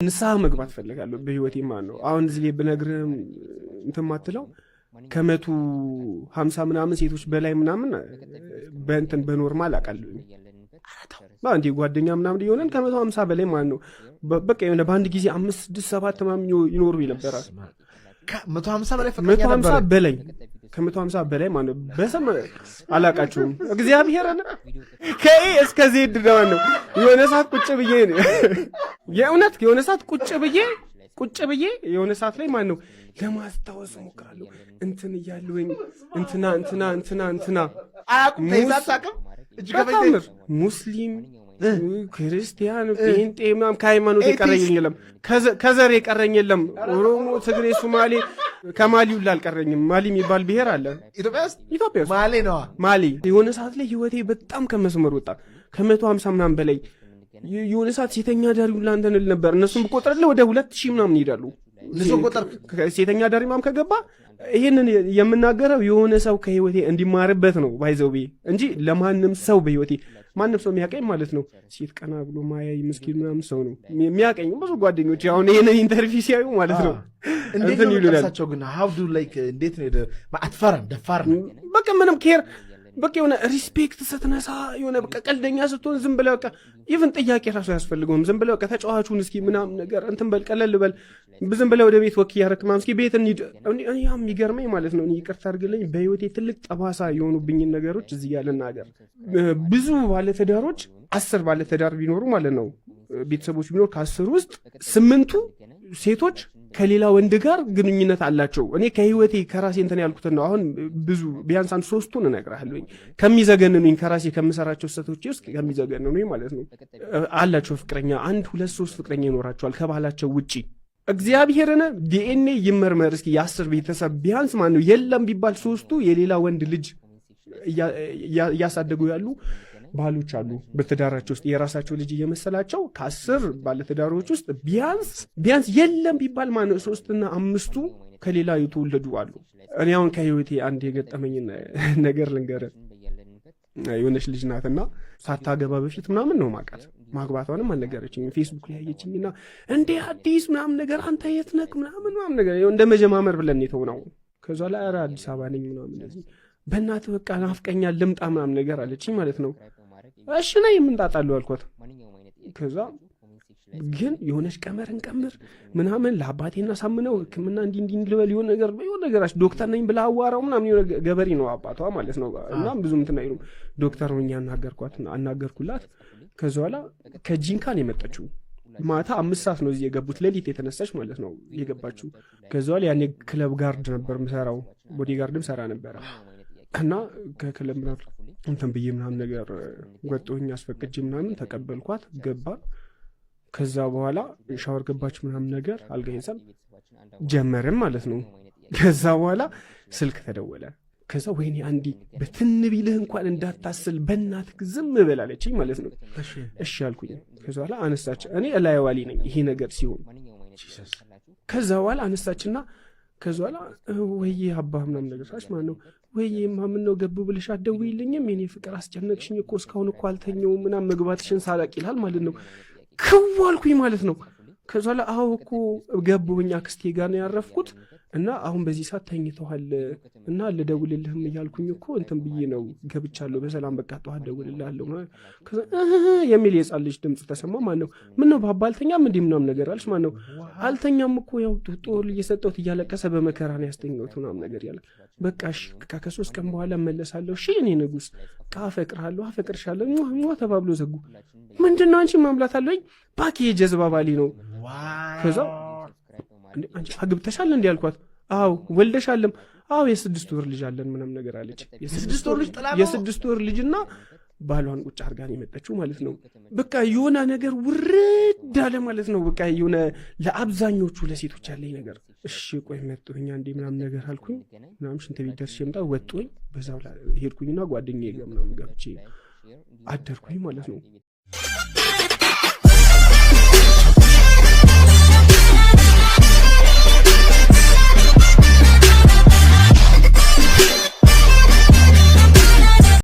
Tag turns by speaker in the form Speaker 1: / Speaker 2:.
Speaker 1: ንስሐ መግባት ፈልጋለሁ በህይወቴ ማለት ነው። አሁን እዚህ ላይ ብነግርህም እንትን ማትለው ከመቶ 50 ምናምን ሴቶች በላይ ምናምን በእንትን በኖርማል አውቃለሁ። በአንዴ ጓደኛ ምናምን እየሆነን ከመቶ 50 በላይ ማለት ነው። በቃ የሆነ በአንድ ጊዜ 5 6 7 ምናምን ይኖሩ ይነበራል። ከ150 በላይ ከ150 በላይ ማለት ነው። በሰም አላቃችሁም። እግዚአብሔርን ከኤ እስከ ዜድ ነው። የሆነ ሰዓት ቁጭ ብዬ የእውነት የሆነ ሰዓት ቁጭ ብዬ የሆነ ሰዓት ላይ ማለት ነው ለማስታወስ ሞክራለሁ። እንትን እያለሁኝ እንትና አያቁም ሙስሊም ክርስቲያን ጴንጤ ምናምን ከሃይማኖት የቀረኝ የለም፣ ከዘር የቀረኝ የለም። ኦሮሞ፣ ትግሬ፣ ሶማሌ ከማሊ ሁላ አልቀረኝም። ማሊ የሚባል ብሔር አለ ኢትዮጵያ ውስጥ ማሊ ነው። ማሊ የሆነ ሰዓት ላይ ህይወቴ በጣም ከመስመር ወጣ። ከ150 ምናምን በላይ የሆነ ሰዓት ሴተኛ ዳሪ ሁላ እንትን እል ነበር። እነሱም ብቆጥርልህ ወደ 2000 ምናምን ይሄዳሉ። ሴተኛ ዳሪ ምናምን ከገባ ይሄንን የምናገረው የሆነ ሰው ከህይወቴ እንዲማርበት ነው ባይዘው እንጂ ለማንም ሰው በህይወቴ ማንም ሰው የሚያቀኝ ማለት ነው ሴት ቀና ብሎ ማያይ ምስኪን ምናምን ሰው ነው የሚያቀኝ። ብዙ ጓደኞች አሁን ይሄንን ኢንተርቪው ሲያዩ ማለት ነው እንትን ይሉናል። ግን how do like እንዴት ነው አትፈራም? ደፋር በቃ ምንም ኬር በቃ የሆነ ሪስፔክት ስትነሳ የሆነ በቃ ቀልደኛ ስትሆን ዝም ብለህ በቃ ኢቭን ጥያቄ ራሱ ያስፈልገውም ዝም ብለህ በቃ ተጫዋቹን እስኪ ምናምን ነገር እንትን በል ቀለል በል ዝም ብለህ ወደ ቤት ወክ ያረክ ምናምን እስኪ ቤት እንሂድ። ያ የሚገርመኝ ማለት ነው ይቅርታ አድርግልኝ በህይወቴ ትልቅ ጠባሳ የሆኑብኝን ነገሮች እዚህ ያለና ሀገር ብዙ ባለትዳሮች 10 ባለትዳር ቢኖሩ ማለት ነው ቤተሰቦች ቢኖር ከ10 ውስጥ 8ቱ ሴቶች ከሌላ ወንድ ጋር ግንኙነት አላቸው። እኔ ከህይወቴ ከራሴ እንትን ያልኩትን ነው። አሁን ብዙ ቢያንስ 3ቱን እነግርሃለሁኝ ከሚዘገንኑኝ ከራሴ ከምሰራቸው ስህተቶች ውስጥ ከሚዘገንኑኝ ማለት ነው አላቸው ፍቅረኛ 1 2 3 ፍቅረኛ ይኖራቸዋል ከባህላቸው ውጪ። እግዚአብሔርን ዲኤንኤ ይመርመር እስኪ የ10 ቤተሰብ ቢያንስ ማለት ነው የለም ቢባል 3ቱ የሌላ ወንድ ልጅ እያሳደጉ ያሉ ባሎች አሉ በትዳራቸው ውስጥ የራሳቸው ልጅ እየመሰላቸው ከ10 ባለትዳሮች ውስጥ ቢያንስ የለም ቢባል ማለት ነው 3 እና 5ቱ ከሌላ የተወለዱ አሉ። እኔ አሁን ከህይወቴ አንድ የገጠመኝ ነገር ልንገርህ። የሆነች ልጅ ናትና ሳታገባ በፊት ምናምን ነው ማውቃት። ማግባቷንም አልነገረችኝም። ፌስቡክ ላይ ያየችኝና እንዴ አዲስ ምናምን ነገር አንተ የት ነህ ምናምን ነገር እንደ መጀማመር ብለን የተውነው። ከዛ ላይ ኧረ አዲስ አበባ ነኝ ምናምን እንደዚህ በእናትህ በቃ ናፍቀኛል ልምጣ ምናምን ነገር አለችኝ ማለት ነው። እሺ ነይ የምንጣጣለው አልኳት። ከዛ ግን የሆነች ቀመርን ቀምር ምናምን ለአባቴና ሳምነው ሕክምና እንዲህ ልበል የሆነ ነገራች ዶክተር ነኝ ብላ አዋራው ምናምን የሆነ ገበሬ ነው አባቷ ማለት ነው። እና ብዙም እንትን አይሉም ዶክተር ነው አናገርኩላት። ከዛ በኋላ ከጂንካን የመጣችው ማታ 5 ሰዓት ነው እዚህ የገቡት ሌሊት የተነሳች ማለት ነው የገባችው። ከዛ በኋላ ያኔ ክለብ ጋርድ ነበር ምሰራው ቦዲ ጋርድም ሰራ ነበረ እና ከክለብ ምናምን እንትን ብዬ ምናምን ነገር ወጥቶኝ አስፈቅጄ ምናምን ተቀበልኳት ገባ። ከዛ በኋላ ሻወር ገባች ምናምን ነገር አልጋይንሰም ጀመረም ማለት ነው። ከዛ በኋላ ስልክ ተደወለ። ከዛ ወይኔ አንዲ በትን ቢልህ እንኳን እንዳታስል በእናትህ ዝም በላለችኝ ማለት ነው። እሺ አልኩኝ። ከዛ በኋላ አነሳች። እኔ እላይዋሊ ነኝ ይሄ ነገር ሲሆን ከዛ በኋላ አነሳችና ከዛ በኋላ ወይ አባ ምናምን ነገር ሳች ማለት ነው ወይ ማምን ነው ገቡ ብለሽ አትደውይልኝም? የኔ ፍቅር አስጨነቅሽኝ እኮ እስካሁን እኮ አልተኛውም ምናምን መግባትሽን ሳላቅ ይላል ማለት ነው። ክዋልኩኝ ማለት ነው። ከዛ በኋላ አዎ እኮ ገቡኝ አክስቴ ጋር ነው ያረፍኩት እና አሁን በዚህ ሰዓት ተኝተዋል እና ልደውልልህም እያልኩኝ እኮ እንትን ብዬ ነው ገብቻለሁ በሰላም በቃ ጠዋት ደውልልሃለሁ። ከዛ የሚል የጻን ልጅ ድምፅ ተሰማ ማለት ነው። ምን ነው ባባ አልተኛም እንዲህ ምናምን ነገር አለች ማለት ነው። አልተኛም እኮ ያው ጦር እየሰጠሁት እያለቀሰ በመከራ ነው ያስተኛሁት ምናምን ነገር ያለ በቃ እሺ ከ3 ቀን በኋላ እመለሳለሁ። እሺ እኔ ንጉስ አፈቅርሻለሁ ሟ ተባብሎ ዘጉ። ምንድነው አንቺ ማምላት አለኝ ፓኬጅ ጀዝባ ባሊ ነው። ከዛ አንቺ አግብተሻል እንዴ አልኳት። አዎ ወልደሻልም? አዎ የ6 ወር ልጅ አለን ምናምን ነገር አለች። የ6 ወር ልጅና ባሏን ቁጭ አርጋን የመጣችው ማለት ነው። በቃ የሆነ ነገር ውርድ አለ ማለት ነው። በቃ የሆነ ለአብዛኞቹ ለሴቶች ያለኝ ነገር እሺ ቆይ መጥቶኛ እንዴ ምናምን ነገር አልኩኝ ምናምን ሽንት ቤት ደርሼ መጣ ወጥቶኝ በዛው ሄድኩኝና ጓደኛዬ ጋር ምናምን ገብቼ አደርኩኝ ማለት ነው።